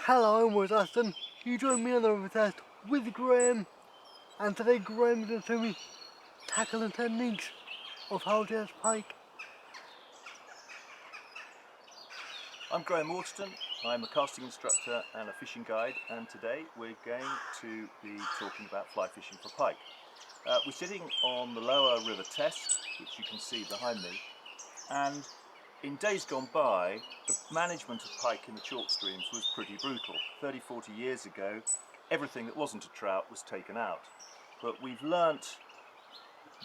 Hello, I'm Austin. You join me on the river test with Graham, and today Graham is going to show me tackle and techniques of how to catch pike. I'm Graham Waterston. I'm a casting instructor and a fishing guide, and today we're going to be talking about fly fishing for pike. We're sitting on the lower river test, which you can see behind me, and in days gone by the management of pike in the chalk streams was pretty brutal. 30-40 years ago everything that wasn't a trout was taken out, but we've learnt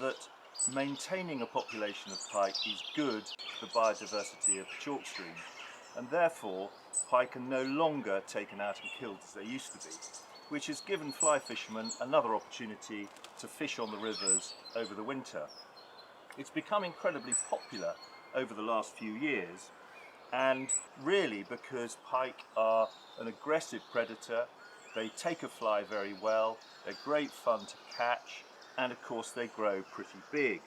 that maintaining a population of pike is good for the biodiversity of the chalk stream, and therefore pike are no longer taken out and killed as they used to be, which has given fly fishermen another opportunity to fish on the rivers over the winter. It's become incredibly popular over the last few years, and really because pike are an aggressive predator. They take a fly very well, they're great fun to catch, and of course they grow pretty big.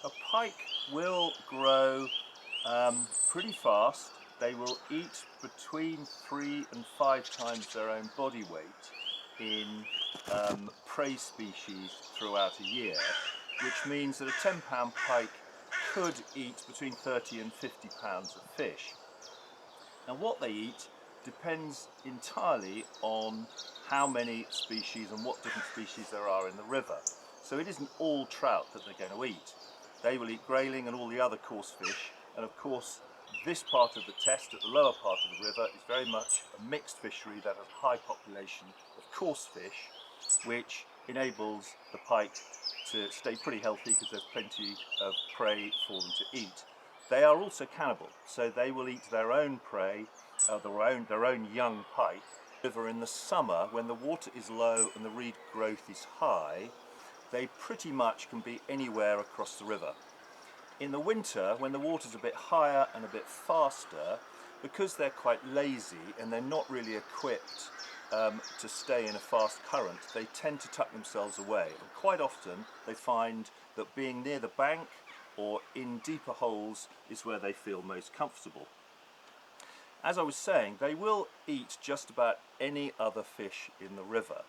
A pike will grow pretty fast. They will eat between 3 and 5 times their own body weight in prey species throughout a year, which means that a 10-pound pike could eat between 30 and 50 pounds of fish. Now what they eat depends entirely on how many species and what different species there are in the river. So it isn't all trout that they're going to eat. They will eat grayling and all the other coarse fish, and of course this part of the test at the lower part of the river is very much a mixed fishery that has high population of coarse fish, which enables the pike to stay pretty healthy because there's plenty of prey for them to eat. They are also cannibal, so they will eat their own prey, their own young pike. However, in the summer, when the water is low and the reed growth is high, they pretty much can be anywhere across the river. In the winter, when the water's a bit higher and a bit faster, because they're quite lazy and they're not really equipped to stay in a fast current, they tend to tuck themselves away, and quite often they find that being near the bank or in deeper holes is where they feel most comfortable. As I was saying, they will eat just about any other fish in the river.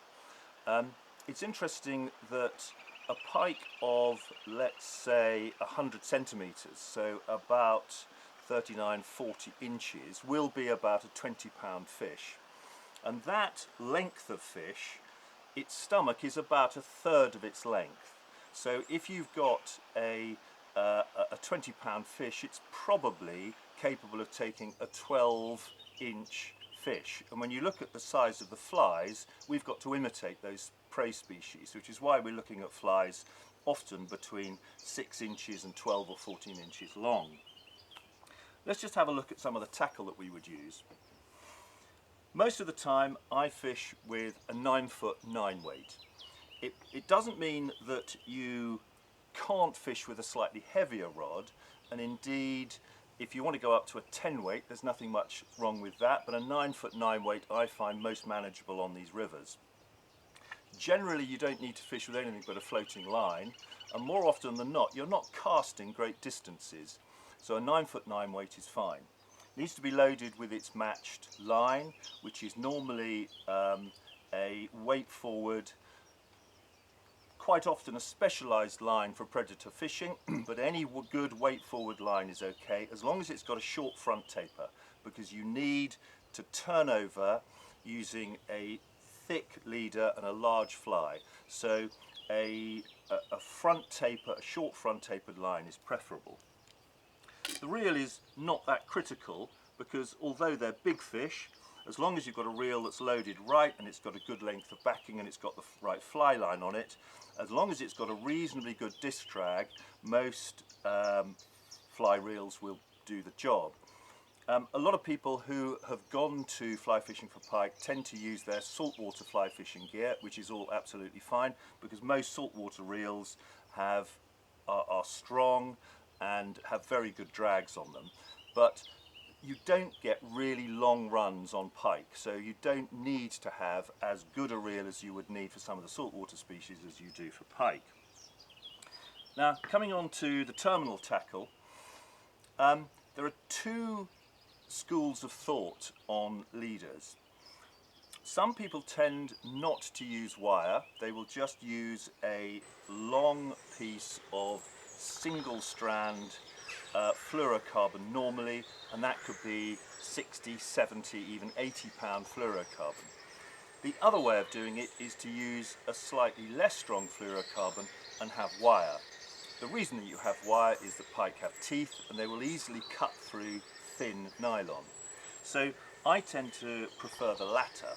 It's interesting that a pike of, let's say, 100 centimetres, so about 39-40 inches, will be about a 20-pound fish. And that length of fish, its stomach is about a third of its length. So if you've got a 20-pound fish, it's probably capable of taking a 12-inch fish. And when you look at the size of the flies, we've got to imitate those prey species, which is why we're looking at flies often between 6 inches and 12 or 14 inches long. Let's just have a look at some of the tackle that we would use. Most of the time I fish with a 9-foot 9-weight. It doesn't mean that you can't fish with a slightly heavier rod, and indeed if you want to go up to a 10-weight there's nothing much wrong with that, but a 9-foot 9-weight I find most manageable on these rivers. Generally you don't need to fish with anything but a floating line, and more often than not you're not casting great distances, so a 9-foot 9-weight is fine. It needs to be loaded with its matched line, which is normally a weight forward, quite often a specialised line for predator fishing, but any good weight forward line is okay as long as it's got a short front taper, because you need to turn over using a thick leader and a large fly. So a front taper, a short front tapered line is preferable. The reel is not that critical because although they're big fish, as long as you've got a reel that's loaded right and it's got a good length of backing and it's got the right fly line on it, as long as it's got a reasonably good disc drag, most fly reels will do the job. A lot of people who have gone to fly fishing for pike tend to use their saltwater fly fishing gear, which is all absolutely fine because most saltwater reels are strong and have very good drags on them. But you don't get really long runs on pike, so you don't need to have as good a reel as you would need for some of the saltwater species as you do for pike. Now, coming on to the terminal tackle, there are two schools of thought on leaders. Some people tend not to use wire. They will just use a long piece of single strand fluorocarbon normally, and that could be 60, 70, even 80 pound fluorocarbon. The other way of doing it is to use a slightly less strong fluorocarbon and have wire. The reason that you have wire is that pike have teeth and they will easily cut through thin nylon. So I tend to prefer the latter.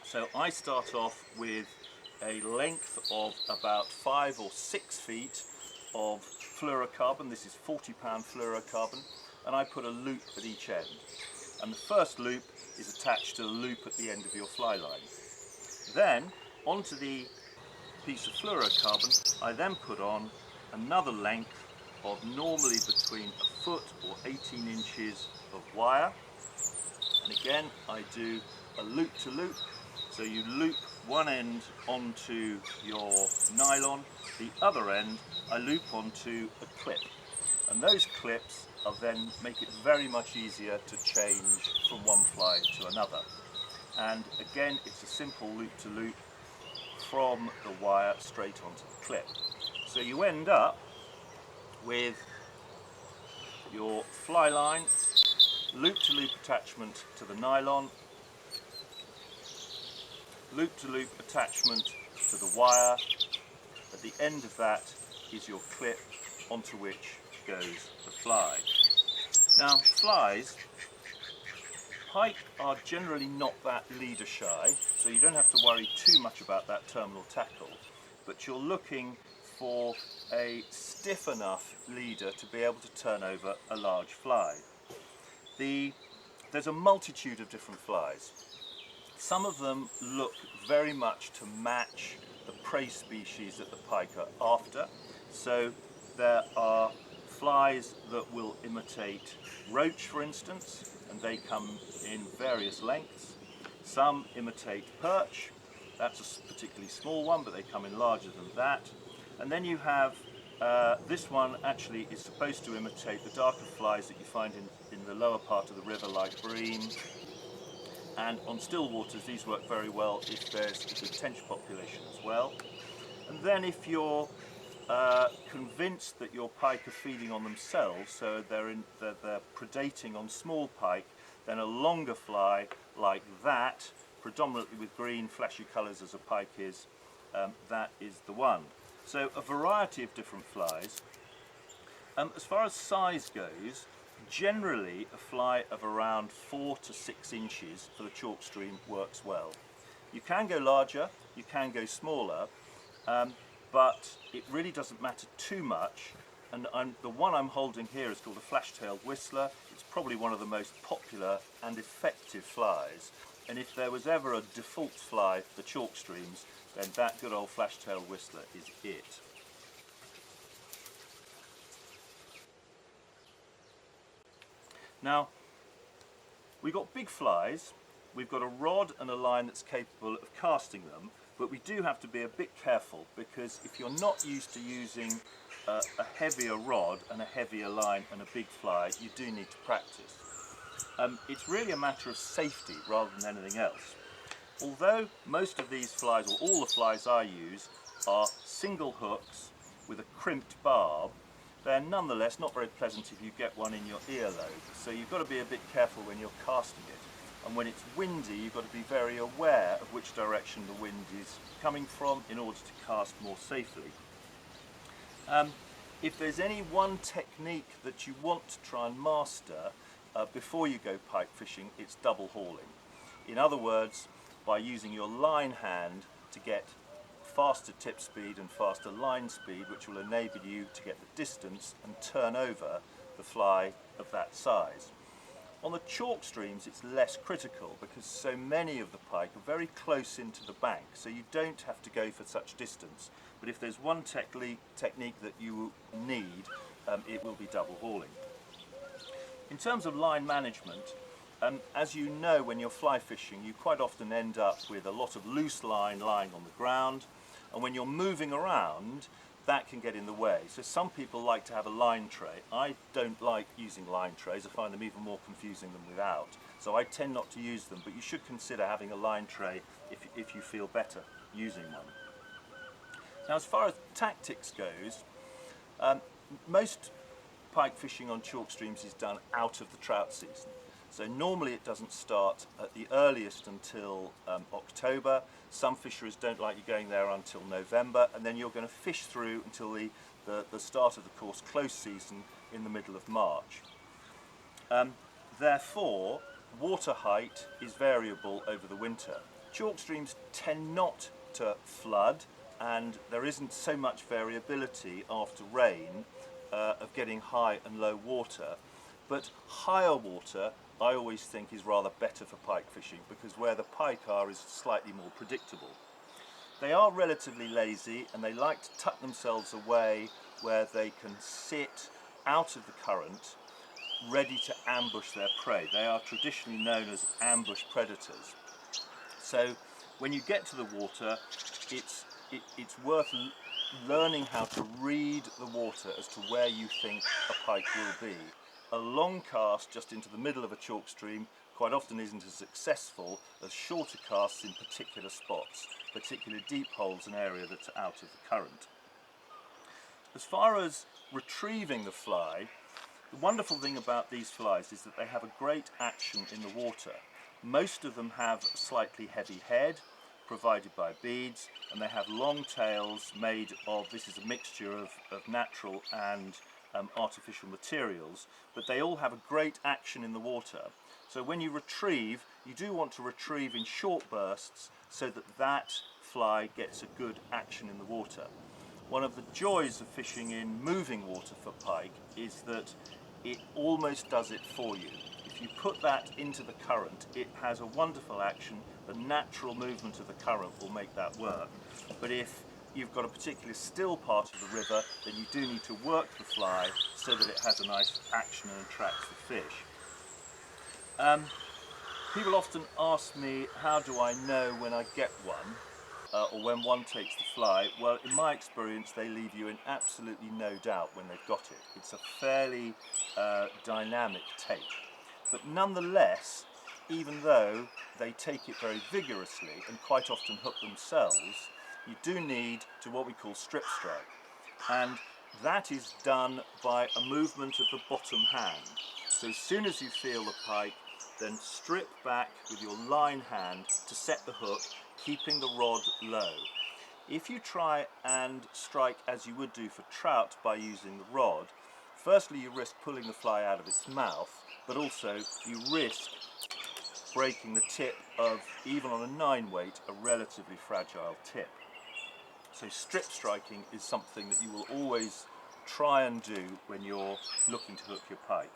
So I start off with a length of about 5 or 6 feet of fluorocarbon. This is 40 pound fluorocarbon, and I put a loop at each end. And the first loop is attached to the loop at the end of your fly line. Then onto the piece of fluorocarbon I then put on another length of normally between a foot or 18 inches of wire, and again I do a loop to loop. So you loop one end onto your nylon, the other end I loop onto a clip, and those clips are then make it very much easier to change from one fly to another. And again, it's a simple loop to loop from the wire straight onto the clip. So you end up with your fly line, loop to loop attachment to the nylon, loop to loop attachment to the wire. At the end of that is your clip onto which goes the fly. Now flies, pike are generally not that leader shy, so you don't have to worry too much about that terminal tackle, but you're looking for a stiff enough leader to be able to turn over a large fly. There's a multitude of different flies. Some of them look very much to match the prey species that the pike are after. So there are flies that will imitate roach, for instance, and they come in various lengths. Some imitate perch. That's a particularly small one, but they come in larger than that. And then you have this one actually is supposed to imitate the darker flies that you find in the lower part of the river, like bream. And on still waters, these work very well if there's a good tench population as well. And then if you're convinced that your pike are feeding on themselves, so they're predating on small pike, then a longer fly like that, predominantly with green flashy colours as a pike is, that is the one. So a variety of different flies. As far as size goes, generally a fly of around 4 to 6 inches for the chalk stream works well. You can go larger, you can go smaller, but it really doesn't matter too much. And the one I'm holding here is called a flash-tailed whistler. It's probably one of the most popular and effective flies. And if there was ever a default fly for the chalk streams, then that good old flash-tailed whistler is it. Now, we've got big flies, we've got a rod and a line that's capable of casting them, but we do have to be a bit careful, because if you're not used to using a heavier rod and a heavier line and a big fly, you do need to practice. It's really a matter of safety rather than anything else. Although most of these flies, or all the flies I use, are single hooks with a crimped barb, they're nonetheless not very pleasant if you get one in your earlobe. So you've got to be a bit careful when you're casting it. And when it's windy, you've got to be very aware of which direction the wind is coming from in order to cast more safely. If there's any one technique that you want to try and master before you go pike fishing, it's double hauling. In other words, by using your line hand to get faster tip speed and faster line speed, which will enable you to get the distance and turn over the fly of that size. On the chalk streams it's less critical, because so many of the pike are very close into the bank, so you don't have to go for such distance. But if there's one technique that you need, it will be double hauling. In terms of line management, as you know, when you're fly fishing, you quite often end up with a lot of loose line lying on the ground, and when you're moving around, that can get in the way. So some people like to have a line tray. I don't like using line trays. I find them even more confusing than without. So I tend not to use them, but you should consider having a line tray if you feel better using one. Now, as far as tactics goes, most pike fishing on chalk streams is done out of the trout season. So normally it doesn't start at the earliest until October. Some fisheries don't like you going there until November, and then you're going to fish through until the start of the course close season in the middle of March. Therefore, water height is variable over the winter. Chalk streams tend not to flood, and there isn't so much variability after rain of getting high and low water, but higher water I always think is rather better for pike fishing, because where the pike are is slightly more predictable. They are relatively lazy and they like to tuck themselves away where they can sit out of the current, ready to ambush their prey. They are traditionally known as ambush predators. So when you get to the water, it's worth learning how to read the water as to where you think a pike will be. A long cast just into the middle of a chalk stream quite often isn't as successful as shorter casts in particular spots, particularly deep holes, an area that's out of the current. As far as retrieving the fly, the wonderful thing about these flies is that they have a great action in the water. Most of them have a slightly heavy head, provided by beads, and they have long tails made of, this is a mixture of natural and artificial materials, but they all have a great action in the water. So when you retrieve, you do want to retrieve in short bursts so that that fly gets a good action in the water. One of the joys of fishing in moving water for pike is that it almost does it for you. If you put that into the current, it has a wonderful action. The natural movement of the current will make that work. But if you've got a particularly still part of the river, then you do need to work the fly so that it has a nice action and attracts the fish. People often ask me, how do I know when I get one, or when one takes the fly? Well, in my experience, they leave you in absolutely no doubt when they've got it. It's a fairly dynamic take. But nonetheless, even though they take it very vigorously and quite often hook themselves, you do need to what we call strip strike. And that is done by a movement of the bottom hand. So as soon as you feel the pike, then strip back with your line hand to set the hook, keeping the rod low. If you try and strike as you would do for trout by using the rod, firstly you risk pulling the fly out of its mouth, but also you risk breaking the tip of, even on a 9 weight, a relatively fragile tip. So strip striking is something that you will always try and do when you're looking to hook your pike.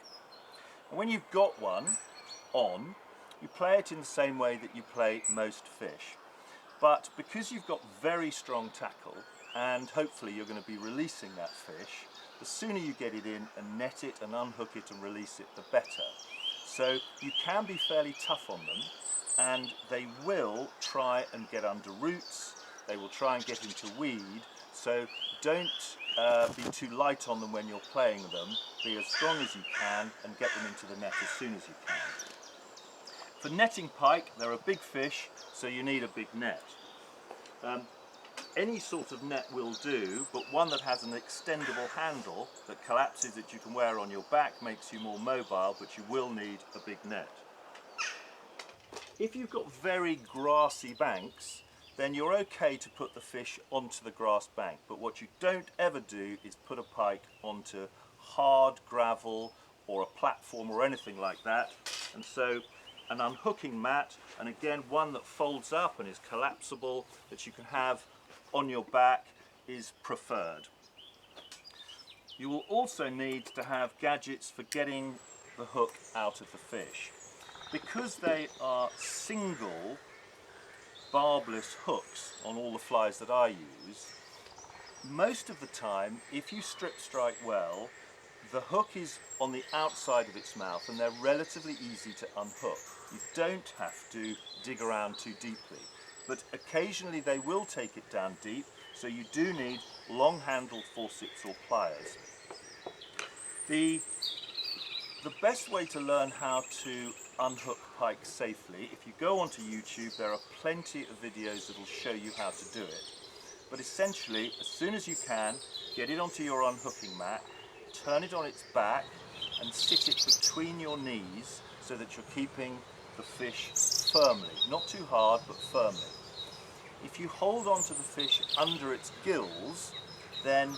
And when you've got one on, you play it in the same way that you play most fish. But because you've got very strong tackle, and hopefully you're going to be releasing that fish, the sooner you get it in and net it and unhook it and release it, the better. So you can be fairly tough on them, and they will try and get under roots, they will try and get into weed, so don't be too light on them when you're playing them. Be as strong as you can and get them into the net as soon as you can. For netting pike, they're a big fish, so you need a big net. Any sort of net will do, but one that has an extendable handle that collapses that you can wear on your back makes you more mobile, but you will need a big net. If you've got very grassy banks, then you're okay to put the fish onto the grass bank, but what you don't ever do is put a pike onto hard gravel or a platform or anything like that. And so an unhooking mat, and again one that folds up and is collapsible, that you can have on your back, is preferred. You will also need to have gadgets for getting the hook out of the fish. Because they are single barbless hooks on all the flies that I use, most of the time, if you strip strike well, the hook is on the outside of its mouth and they're relatively easy to unhook. You don't have to dig around too deeply, but occasionally they will take it down deep, So you do need long-handled forceps or pliers. The best way to learn how to unhook pike safely, if you go onto YouTube, there are plenty of videos that will show you how to do it. But essentially, as soon as you can, get it onto your unhooking mat, turn it on its back and sit it between your knees so that you're keeping the fish firmly, not too hard but firmly. If you hold on to the fish under its gills, then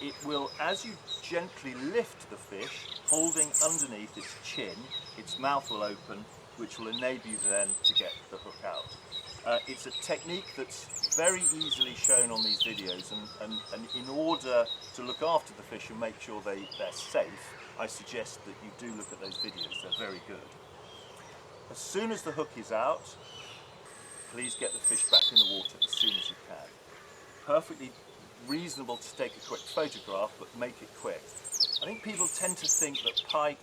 it will, as you gently lift the fish, holding underneath its chin, its mouth will open, which will enable you then to get the hook out. It's a technique that's very easily shown on these videos, and in order to look after the fish and make sure they're safe, I suggest that you do look at those videos. They're very good. As soon as the hook is out, please get the fish back in the water as soon as you can. Perfectly reasonable to take a quick photograph, but make it quick. I think people tend to think that pike,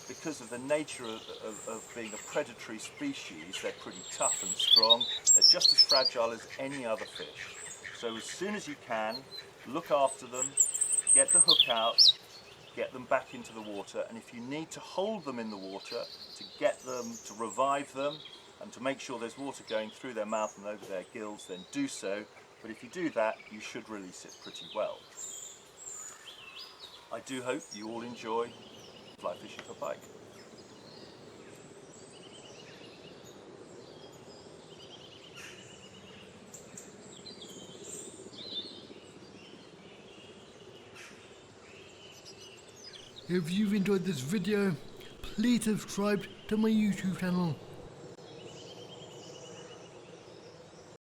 because of the nature of being a predatory species, they're pretty tough and strong. They're just as fragile as any other fish. So as soon as you can, look after them, get the hook out, get them back into the water, and if you need to hold them in the water to get them, to revive them, and to make sure there's water going through their mouth and over their gills, then do so. But if you do that, you should release it pretty well. I do hope you all enjoy fly fishing for pike. If you've enjoyed this video, please subscribe to my YouTube channel.